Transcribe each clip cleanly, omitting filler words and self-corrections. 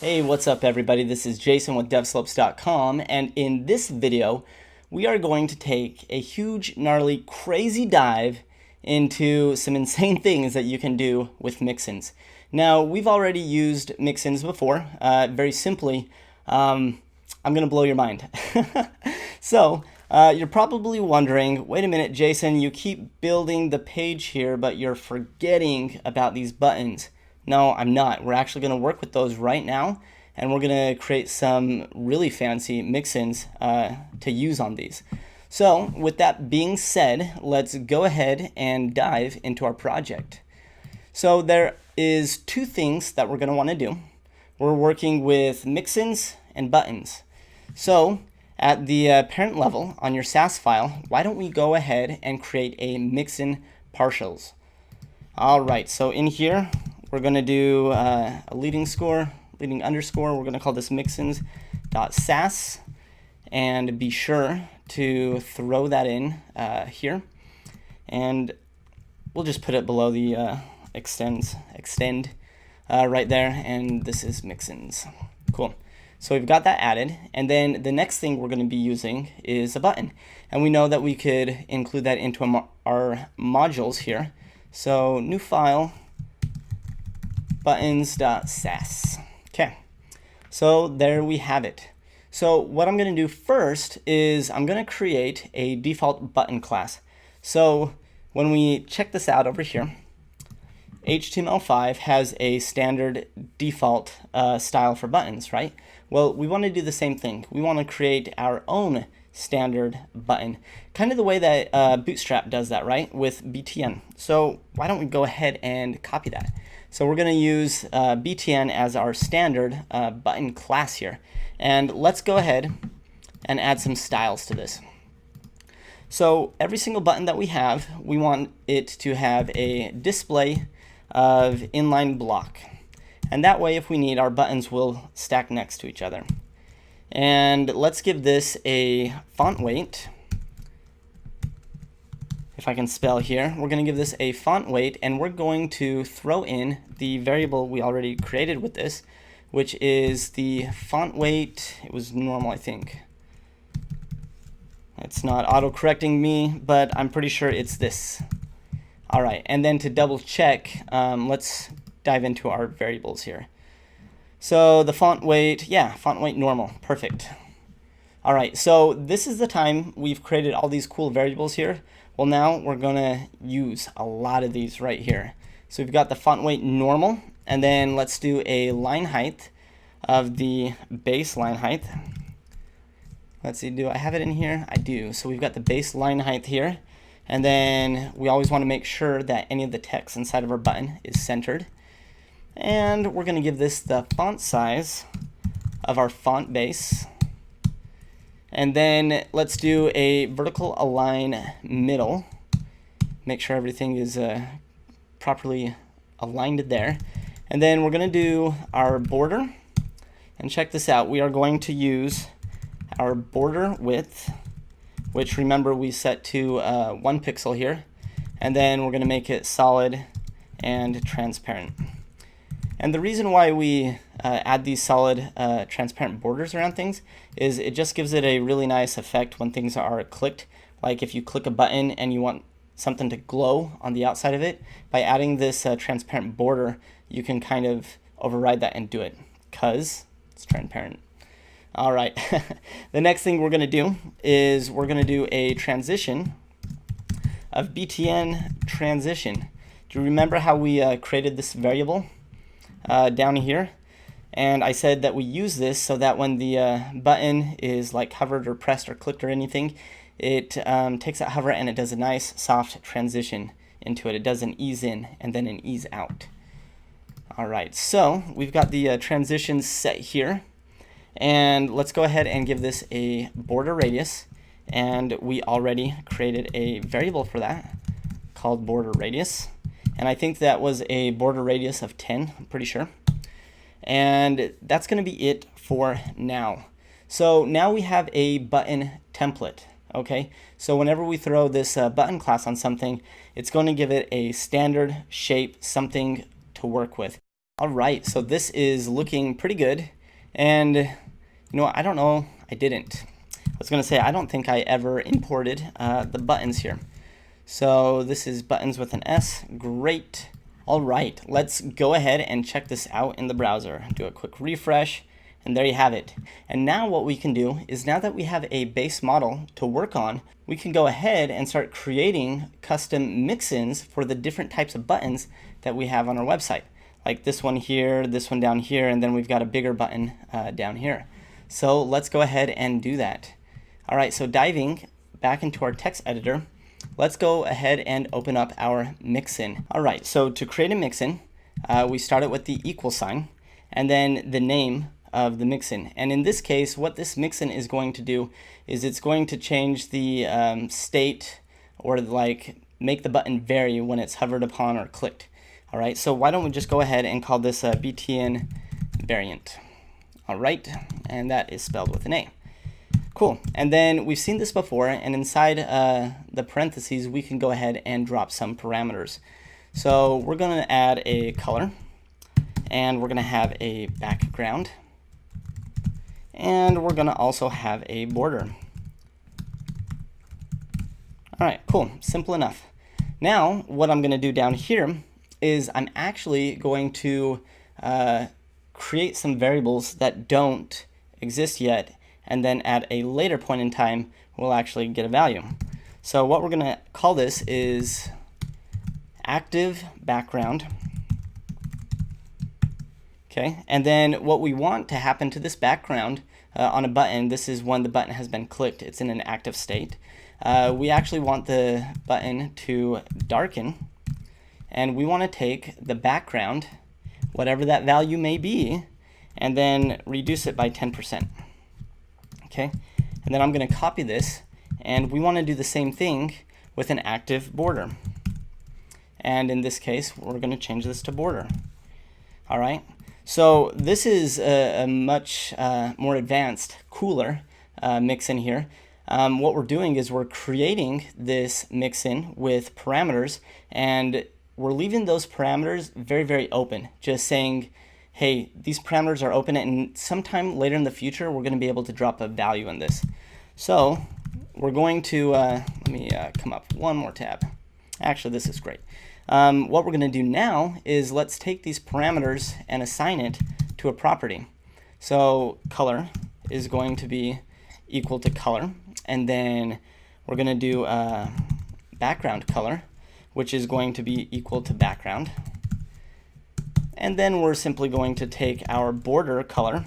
Hey, what's up everybody? This is Jason with DevSlopes.com, and in this video we are going to take a huge, gnarly, crazy dive into some insane things that you can do with Mixins. Now, we've already used Mixins before. Very simply, I'm going to blow your mind. So, you're probably wondering, wait a minute, Jason, you keep building the page here, but you're forgetting about these buttons. No, I'm not. We're actually going to work with those right now, and we're going to create some really fancy mix-ins to use on these. So, with that being said, let's go ahead and dive into our project. So, there is two things that we're going to want to do. We're working with mix-ins and buttons. So, at the parent level on your SASS file, why don't we go ahead and create a mix-in partials. Alright, so in here, we're going to do a leading underscore. We're going to call this mixins.sass, and be sure to throw that in here. And we'll just put it below the extend right there, and this is Mixins. Cool. So we've got that added, and then the next thing we're going to be using is a button. And we know that we could include that into our modules here. So new file, buttons.sass. Okay, so there we have it. So what I'm going to do first is I'm going to create a default button class. So when we check this out over here, HTML5 has a standard default style for buttons, right? Well, we want to do the same thing. We want to create our own standard button, kind of the way that Bootstrap does that, right, with BTN. So why don't we go ahead and copy that? So we're going to use BTN as our standard button class here. And let's go ahead and add some styles to this. So every single button that we have, we want it to have a display of inline block. And that way, if we need, our buttons will stack next to each other. And let's give this a font weight. If I can spell here, we're going to give this a font weight, and we're going to throw in the variable we already created with this, which is the font weight. It was normal, I think. It's not auto-correcting me, but I'm pretty sure it's this. All right, and then to double check, let's dive into our variables here. So the font weight, yeah, font weight normal, perfect. All right, so this is the time we've created all these cool variables here. Well, now we're going to use a lot of these right here. So we've got the font weight normal, and then let's do a line height of the base line height. Let's see, do I have it in here? I do. So we've got the base line height here, and then we always want to make sure that any of the text inside of our button is centered. And we're going to give this the font size of our font base. And then let's do a vertical align middle. Make sure everything is properly aligned there. And then we're going to do our border. And check this out. We are going to use our border width, which remember we set to 1 pixel here. And then we're going to make it solid and transparent. And the reason why we add these solid transparent borders around things is it just gives it a really nice effect when things are clicked. Like if you click a button and you want something to glow on the outside of it, by adding this transparent border, you can kind of override that and do it because it's transparent. All right, the next thing we're going to do is we're going to do a transition of BTN transition. Do you remember how we created this variable down here? And I said that we use this so that when the button is like hovered or pressed or clicked or anything, it takes that hover and it does a nice soft transition into it. It does an ease in and then an ease out. All right, so we've got the transitions set here. And let's go ahead and give this a border radius. And we already created a variable for that called border radius. And I think that was a border radius of 10, I'm pretty sure. And that's going to be it for now. So now we have a button template. Okay, so whenever we throw this button class on something, it's going to give it a standard shape, something to work with. All right, so this is looking pretty good. And you know what, I don't know, I didn't. I was gonna say, I don't think I ever imported the buttons here. So this is buttons with an S, great. All right, let's go ahead and check this out in the browser. Do a quick refresh, and there you have it. And now what we can do is, now that we have a base model to work on, we can go ahead and start creating custom mix-ins for the different types of buttons that we have on our website. Like this one here, this one down here, and then we've got a bigger button down here. So let's go ahead and do that. All right, so diving back into our text editor, let's go ahead and open up our Mixin. All right, so to create a Mixin, we start it with the equal sign and then the name of the Mixin. And in this case, what this Mixin is going to do is it's going to change the state, or like make the button vary when it's hovered upon or clicked. All right, so why don't we just go ahead and call this a BTN variant. All right, and that is spelled with an A. Cool, and then we've seen this before, and inside the parentheses, we can go ahead and drop some parameters. So we're gonna add a color, and we're gonna have a background, and we're gonna also have a border. All right, cool, simple enough. Now, what I'm gonna do down here is I'm actually going to create some variables that don't exist yet, and then at a later point in time, we'll actually get a value. So what we're gonna call this is active background. Okay, and then what we want to happen to this background on a button, this is when the button has been clicked, it's in an active state. We actually want the button to darken, and we want to take the background, whatever that value may be, and then reduce it by 10%. Okay, and then I'm going to copy this, and we want to do the same thing with an active border. And in this case, we're going to change this to border. All right, so this is a much more advanced, cooler Mixin here. What we're doing is we're creating this Mixin with parameters, and we're leaving those parameters very, very open, just saying, hey, these parameters are open, and sometime later in the future, we're going to be able to drop a value in this. So we're going to, let me come up one more tab. Actually, this is great. What we're going to do now is let's take these parameters and assign it to a property. So color is going to be equal to color, and then we're going to do background color, which is going to be equal to background. And then we're simply going to take our border color.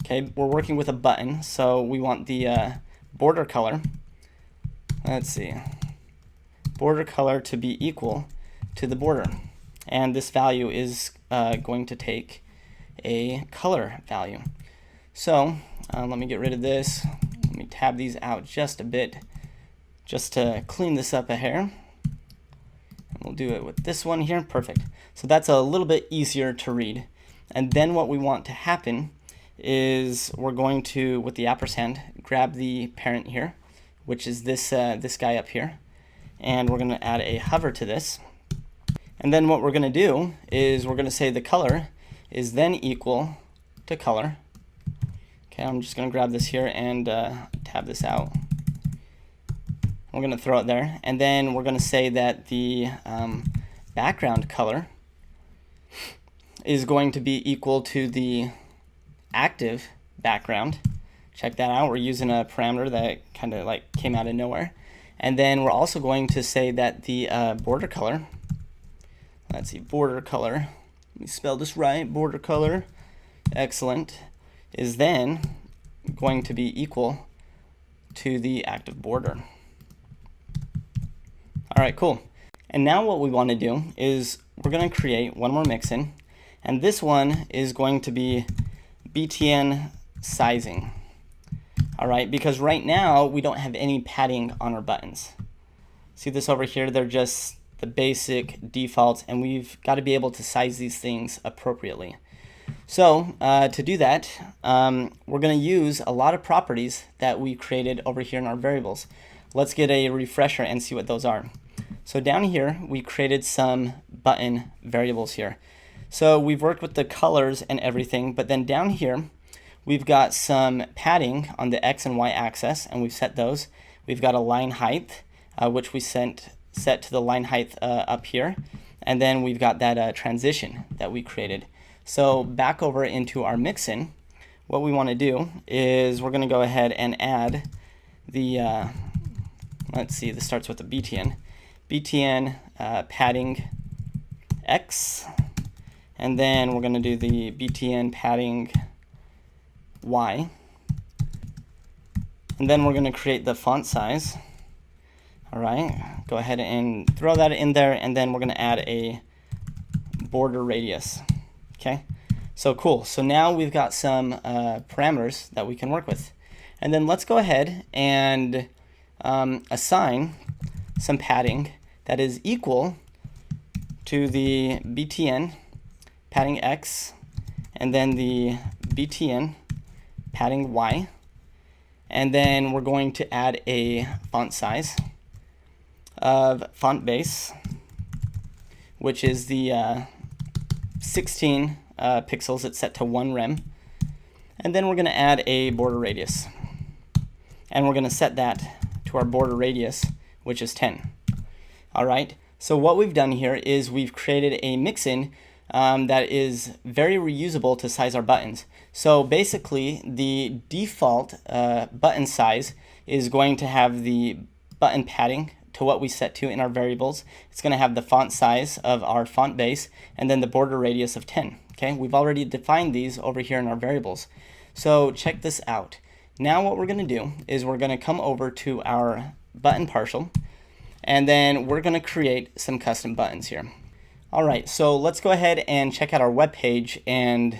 Okay, we're working with a button, so we want the border color. Let's see, border color to be equal to the border. And this value is going to take a color value. So let me get rid of this. Let me tab these out just a bit, just to clean this up a hair. We'll do it with this one here, perfect. So that's a little bit easier to read. And then what we want to happen is we're going to, with the ampersand, grab the parent here, which is this, this guy up here. And we're gonna add a hover to this. And then what we're gonna do is we're gonna say the color is then equal to color. Okay, I'm just gonna grab this here and tab this out. We're going to throw it there, and then we're going to say that the background color is going to be equal to the active background. Check that out. We're using a parameter that kind of like came out of nowhere. And then we're also going to say that the border color, let's see, border color, let me spell this right, border color, excellent, is then going to be equal to the active border. All right, cool. And now what we want to do is we're going to create one more Mixin, and this one is going to be BTN sizing. All right, because right now we don't have any padding on our buttons. See this over here? They're just the basic defaults, and we've got to be able to size these things appropriately. So to do that, we're going to use a lot of properties that we created over here in our variables. Let's get a refresher and see what those are. So down here, we created some button variables here. So we've worked with the colors and everything, but then down here, we've got some padding on the X and Y axis, and we've set those. We've got a line height, which we set to the line height up here. And then we've got that transition that we created. So back over into our Mixin, what we want to do is we're going to go ahead and add the, let's see, this starts with a BTN padding X. And then we're going to do the BTN padding Y. And then we're going to create the font size. All right, go ahead and throw that in there, and then we're going to add a border radius. Okay, so cool. So now we've got some parameters that we can work with. And then let's go ahead and assign some padding that is equal to the BTN padding X, and then the BTN padding Y. And then we're going to add a font size of font base, which is the 16 pixels. It's set to 1 rem. And then we're going to add a border radius. And we're going to set that to our border radius, which is 10. All right, so what we've done here is we've created a Mixin that is very reusable to size our buttons. So basically, the default button size is going to have the button padding to what we set to in our variables. It's going to have the font size of our font base, and then the border radius of 10. Okay, we've already defined these over here in our variables. So check this out. Now what we're going to do is we're going to come over to our button partial, and then we're going to create some custom buttons here. All right, so let's go ahead and check out our web page and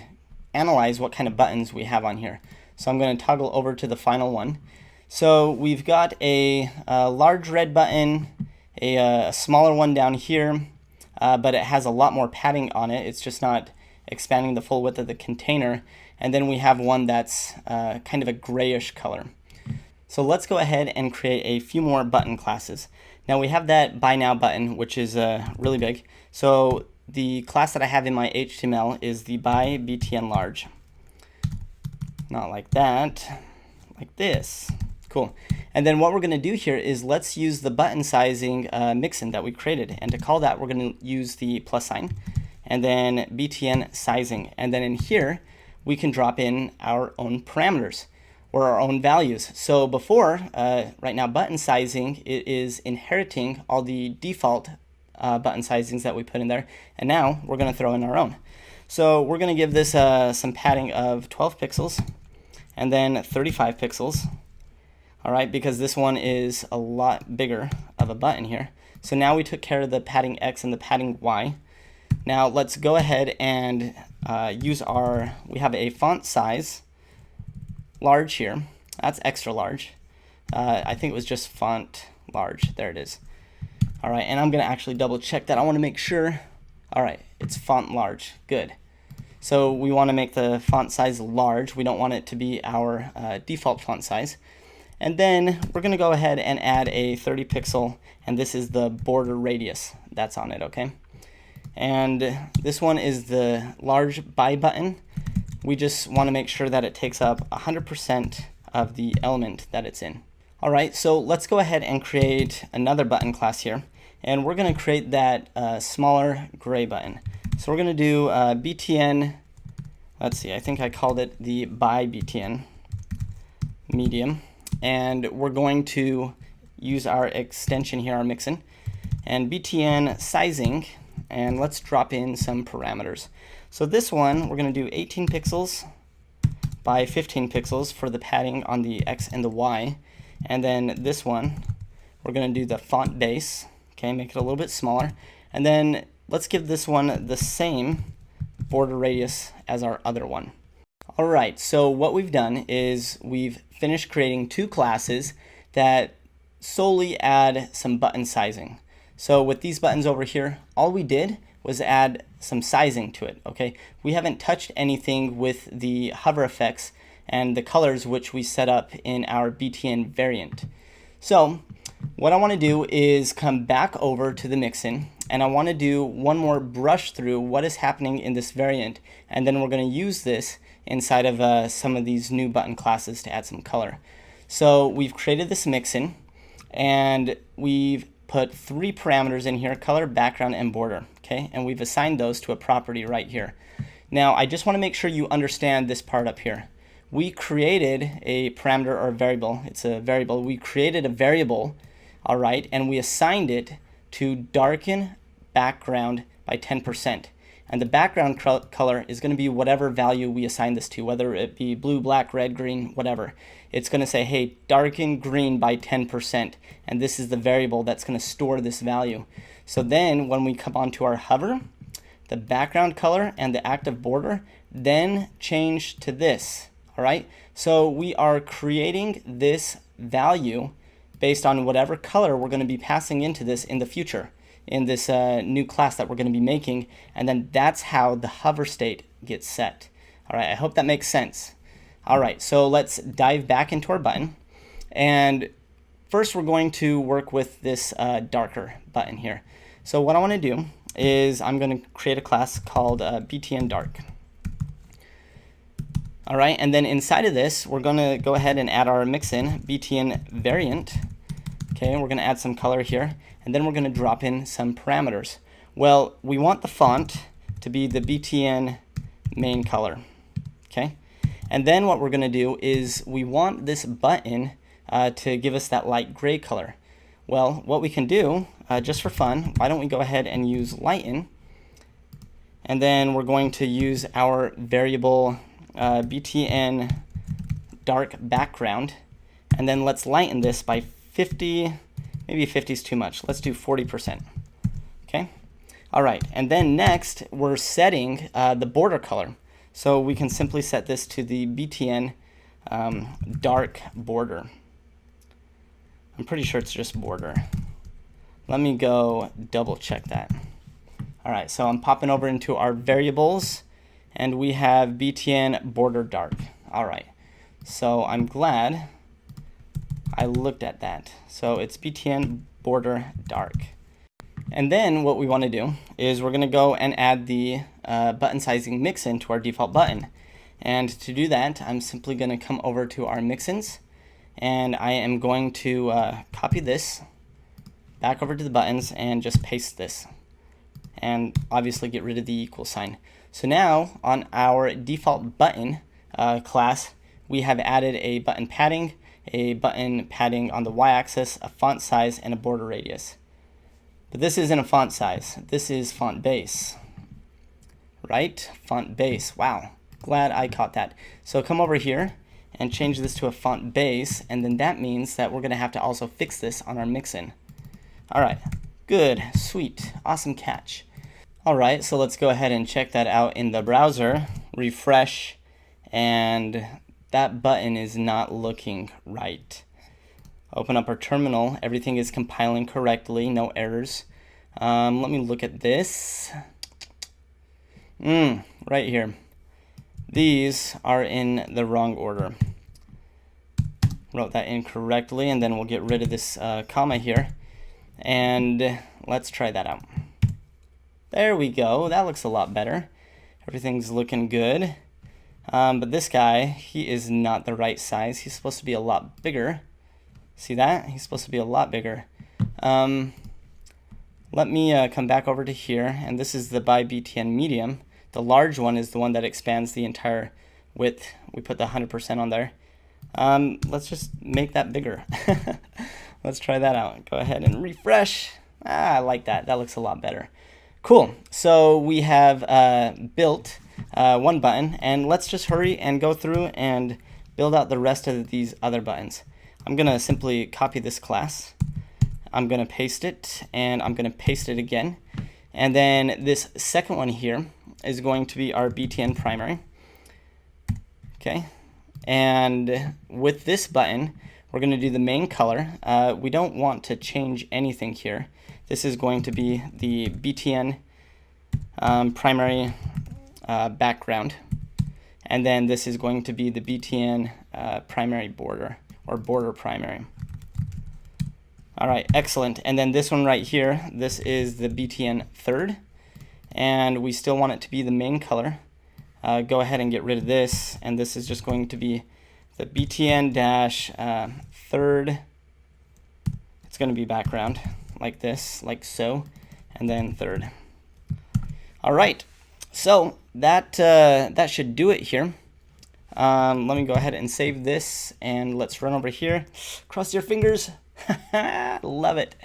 analyze what kind of buttons we have on here. So I'm going to toggle over to the final one. So we've got a large red button, a smaller one down here, but it has a lot more padding on it. It's just not expanding the full width of the container. And then we have one that's kind of a grayish color. So let's go ahead and create a few more button classes. Now we have that Buy Now button, which is really big. So the class that I have in my HTML is the Buy BTN Large. Not like that, like this. Cool. And then what we're going to do here is let's use the button sizing Mixin that we created. And to call that, we're going to use the plus sign and then BTN sizing. And then in here, we can drop in our own parameters or our own values. So before, right now, button sizing, it is inheriting all the default button sizings that we put in there. And now we're going to throw in our own. So we're going to give this some padding of 12 pixels and then 35 pixels. All right, because this one is a lot bigger of a button here. So now we took care of the padding X and the padding Y. Now let's go ahead and use we have a font size large here. That's extra large. I think it was just font large. There it is. All right, and I'm gonna actually double check that. I wanna make sure. All right, it's font large, good. So we wanna make the font size large. We don't want it to be our default font size. And then we're going to go ahead and add a 30 pixel, and this is the border radius that's on it, okay? And this one is the large buy button. We just want to make sure that it takes up 100% of the element that it's in. All right, so let's go ahead and create another button class here, and we're going to create that smaller gray button. So we're going to do BTN, let's see, I think I called it the Buy BTN medium. And we're going to use our extension here, our Mixin, and BTN sizing, and let's drop in some parameters. So this one, we're going to do 18 pixels by 15 pixels for the padding on the X and the Y. And then this one, we're going to do the font base, okay, make it a little bit smaller. And then let's give this one the same border radius as our other one. All right, so what we've done is we've finished creating two classes that solely add some button sizing. So with these buttons over here, all we did was add some sizing to it, okay? We haven't touched anything with the hover effects and the colors which we set up in our BTN variant. So what I want to do is come back over to the Mixin, and I want to do one more brush through what is happening in this variant, and then we're going to use this inside of some of these new button classes to add some color. So we've created this Mixin, and we've put 3 parameters in here: color, background, and border. Okay, and we've assigned those to a property right here. Now I just want to make sure you understand this part up here. We created a parameter or a variable. It's a variable. We created a variable, all right, and we assigned it to darken background by 10%. And the background color is going to be whatever value we assign this to, whether it be blue, black, red, green, whatever. It's going to say, hey, darken green by 10%. And this is the variable that's going to store this value. So then when we come onto our hover, the background color and the active border then change to this. All right. So we are creating this value based on whatever color we're going to be passing into this in the future, in this new class that we're going to be making, and then that's how the hover state gets set. All right, I hope that makes sense. All right, so let's dive back into our button, and first we're going to work with this darker button here. So what I want to do is I'm going to create a class called BTN Dark. All right, and then inside of this, we're going to go ahead and add our Mixin BTN variant. Okay, we're going to add some color here, and then we're going to drop in some parameters. Well, we want the font to be the BTN main color. Okay, and then what we're going to do is we want this button to give us that light gray color. Well, what we can do, just for fun, why don't we go ahead and use lighten, and then we're going to use our variable BTN dark background, and then let's lighten this by 50, maybe 50 is too much. Let's do 40%. Okay. All right. And then next we're setting the border color. So we can simply set this to the BTN dark border. I'm pretty sure it's just border. Let me go double check that. All right. So I'm popping over into our variables, and we have BTN border dark. All right. So I'm glad I looked at that. So it's BTN border dark. And then what we want to do is we're going to go and add the button sizing Mixin to our default button. And to do that, I'm simply going to come over to our Mixins, and I am going to copy this back over to the buttons and just paste this. And obviously get rid of the equal sign. So now on our default button class, we have added a button padding on the y-axis, a font size, and a border radius. But this isn't a font size. This is font base. Right? Font base. Wow. Glad I caught that. So come over here and change this to a font base, and then that means that we're going to have to also fix this on our Mixin. All right. Good. Sweet. Awesome catch. All right. So let's go ahead and check that out in the browser. Refresh, and that button is not looking right. Open up our terminal. Everything is compiling correctly. No errors. Let me look at this. Right here. These are in the wrong order. Wrote that incorrectly, and then we'll get rid of this comma here. And let's try that out. There we go. That looks a lot better. Everything's looking good. But this guy, he is not the right size. He's supposed to be a lot bigger. See that? He's supposed to be a lot bigger. Let me come back over to here, and this is the by BTN medium. The large one is the one that expands the entire width. We put the 100% on there. Let's just make that bigger. Let's try that out. Go ahead and refresh. I like that. That looks a lot better. Cool. So we have built one button, and let's just hurry and go through and build out the rest of these other buttons. I'm going to simply copy this class. I'm going to paste it, and I'm going to paste it again. And then this second one here is going to be our BTN primary. Okay. And with this button, we're going to do the main color. We don't want to change anything here. This is going to be the BTN primary background. And then this is going to be the BTN primary border, or border primary. All right, excellent. And then this one right here, this is the BTN third, and we still want it to be the main color. Go ahead and get rid of this, and this is just going to be the BTN dash third. It's going to be background like this, like so, and then third. All right, so that should do it here. Let me go ahead and save this, and let's run over here. Cross your fingers. Love it.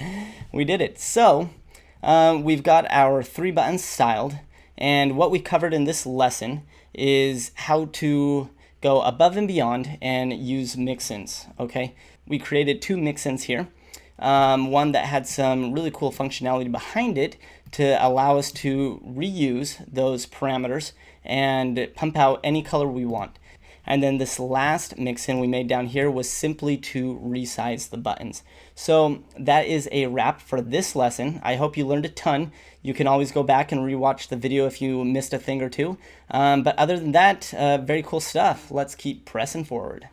We did it. So we've got our 3 buttons styled, and what we covered in this lesson is how to go above and beyond and use mixins. Okay, we created 2 mixins here. One that had some really cool functionality behind it to allow us to reuse those parameters and pump out any color we want. And then this last mixin we made down here was simply to resize the buttons. So that is a wrap for this lesson. I hope you learned a ton. You can always go back and rewatch the video if you missed a thing or two. But other than that, very cool stuff. Let's keep pressing forward.